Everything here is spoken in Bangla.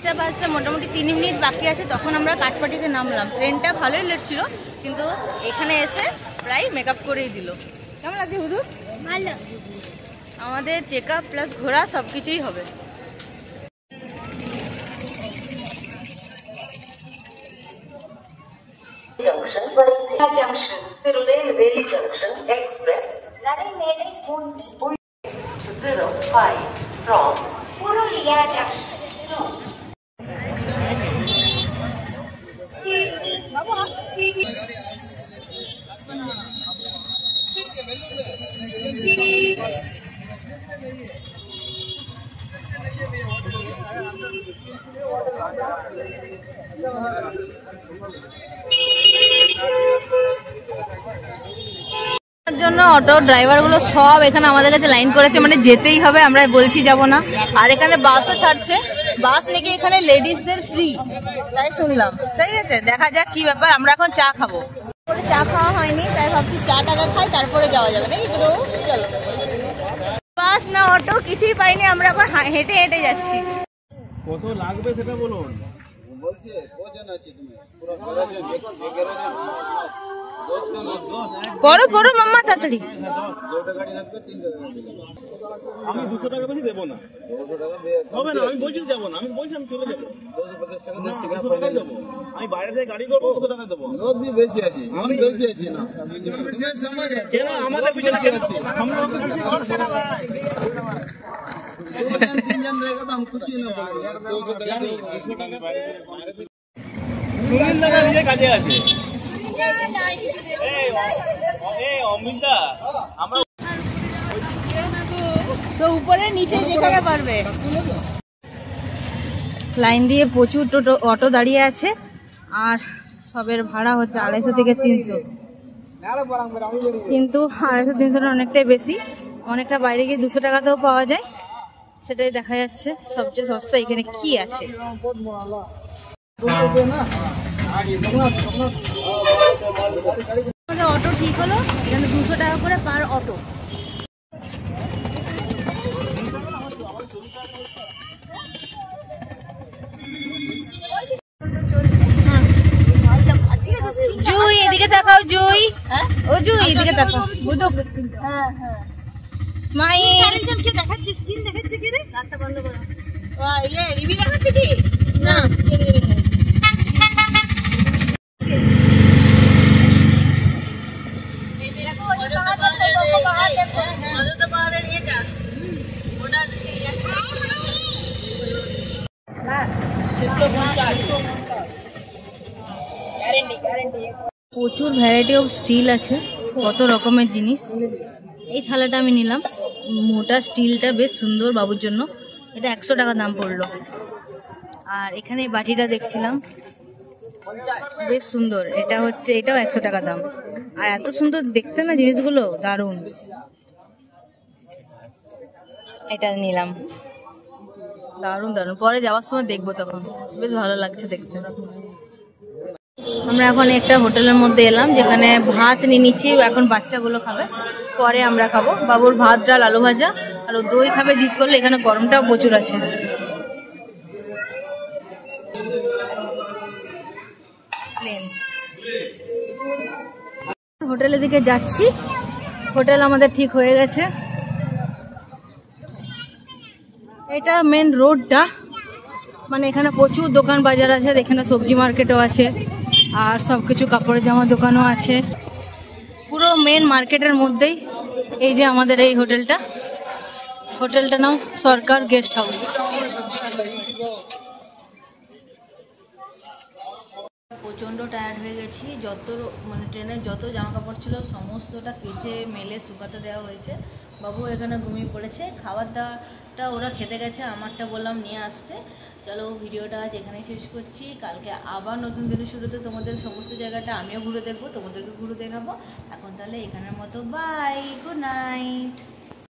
5টা বাজতে মোটামুটি 3 মিনিট বাকি আছে, তখন আমরা কাঠপাটিতে নামলাম। ট্রেনটা ভালোই লেট ছিল, কিন্তু এখানে এসে প্রায় মেকআপ করেই দিল। কেমন লাগছে হুদু? ভালো। আমাদের চেকআপ প্লাস ঘোরা সব কিছুই হবে। Junction, Tirunelveli Junction Express, Narinele 05 from Purulia Junction to জন্য অটো ড্রাইভার গুলো সব এখানে আমাদের কাছে লাইন করেছে, মানে যেতেই হবে, আমরা বলছি যাব না। আর এখানে বাসও ছাড়ছে, বাস নাকি এখানে লেডিসদের ফ্রি, তাই শুনলাম। ঠিক আছে, দেখা যাক কি ব্যাপার। আমরা এখন চা খাবো, চা খাওয়া হয়নি, তাই ভাবছি চা টাকা খাই, তারপরে যাওয়া যাবে নাকি। চলো, বাস না অটো কিছুই পাইনি, আমরা আবার হেঁটে হেঁটে যাচ্ছি। কত লাগবে সেটা বলুন। বলছি কজন আছে তুমি? পুরো পড়ো পড়ো মাম্মা তাড়াতাড়ি। আমি 200 টাকা বেশি দেবো না। হবে না, আমি বলছি যাবো না, আমি বলছি আমি চলে যাবো। 250 টাকা দেবো। আমি বাইরে থেকে গাড়ি করবো, 200 টাকা দেবো। লোক বেশি আছে, আমি বেশি আছি না। কেন আমাদের পিছনে কেন আছি? তিনজন रहेगा तो हम कुछ ही ना बोलेंगे। 200 টাকা সুনীল দাদা নিজে কাজে আছে। এই অমিতা আমরা তো উপরে নিচে যেখানে পারবে। লাইন দিয়ে প্রচুর টোটো অটো দাঁড়িয়ে আছে, আর সবের ভাড়া হচ্ছে 250 থেকে 300, কিন্তু 250-300 অনেকটাই বেশি। অনেকটা বাইরে গিয়ে 200 টাকাতেও পাওয়া যায়, সেটাই দেখা যাচ্ছে। সবচেয়ে সস্তা এখানে কি আছে? অটো ঠিক হলো, এখানে 200 টাকা করে পার অটো। জুই এদিকে তাকাও, জুই ও জুই এদিকে তাকাও। বুঝো মাই আরেকজনকে দেখাচ্ছি, স্ক্রিন দেখাচ্ছে কি রে? রাস্তা বন্ধ করো। ইয়ে রিভিউ দেখাচ্ছে কি না? স্ক্রিন রিভিউ প্রচুর ভ্যারাইটি অফ স্টিল আছে, কত রকমের জিনিস। এই থালাটা আমি নিলাম, মোটা স্টিলটা বেশ সুন্দর, বাবুর জন্য। এটা 100 টাকা দাম পড়লো। আর এখানে বাটিটা দেখছিলাম, বেশ সুন্দর, এটা হচ্ছে, এটাও 100 টাকা দাম। আর এত সুন্দর দেখতে না জিনিসগুলো, দারুণ। এটা নিলাম, দারুণ দারুণ। পরে যাওয়ার সময় দেখবো, তখন বেশ ভালো লাগছে দেখতে। আমরা এখন একটা হোটেলের মধ্যে এলাম, যেখানে ভাত নিয়ে নিচ্ছি, এখন বাচ্চাগুলো খাবে, পরে আমরা খাবো। বাবুর ভাত, ডাল, আলু ভাজা, আর ও দই খাবে জিদ করলে। এখানে গরমটাও প্রচুর আছে। হোটেলের দিকে যাচ্ছি, হোটেল আমাদের ঠিক হয়ে গেছে। এটা মেন রোডটা, মানে এখানে প্রচুর দোকান বাজার আছে, এখানে সবজি মার্কেটও আছে, আর সবকিছু কাপড়ের জামার দোকানও আছে। পুরো মেন মার্কেটের মধ্যেই এই যে আমাদের এই হোটেলটা। হোটেলটার নাম সরকার গেস্ট হাউস। প্রচণ্ড টায়ার্ড হয়ে গেছি। যত মানে ট্রেনের যত জামা কাপড় ছিল সমস্তটা কেচে মেলে শুকাতে দেওয়া হয়েছে। বাবু এখানে ঘুমিয়ে পড়েছে। খাবার দাওয়াটা ওরা খেতে গেছে, আমারটা বললাম নিয়ে আসতে। চলো ভিডিওটা আজ এখানেই শেষ করছি। কালকে আবার নতুন দিনের শুরুতে তোমাদের সমস্ত জায়গাটা আমিও ঘুরে দেখবো, তোমাদেরকে ঘুরে দেখাবো। এখন তাহলে এখানের মতো বাই, গুড নাইট।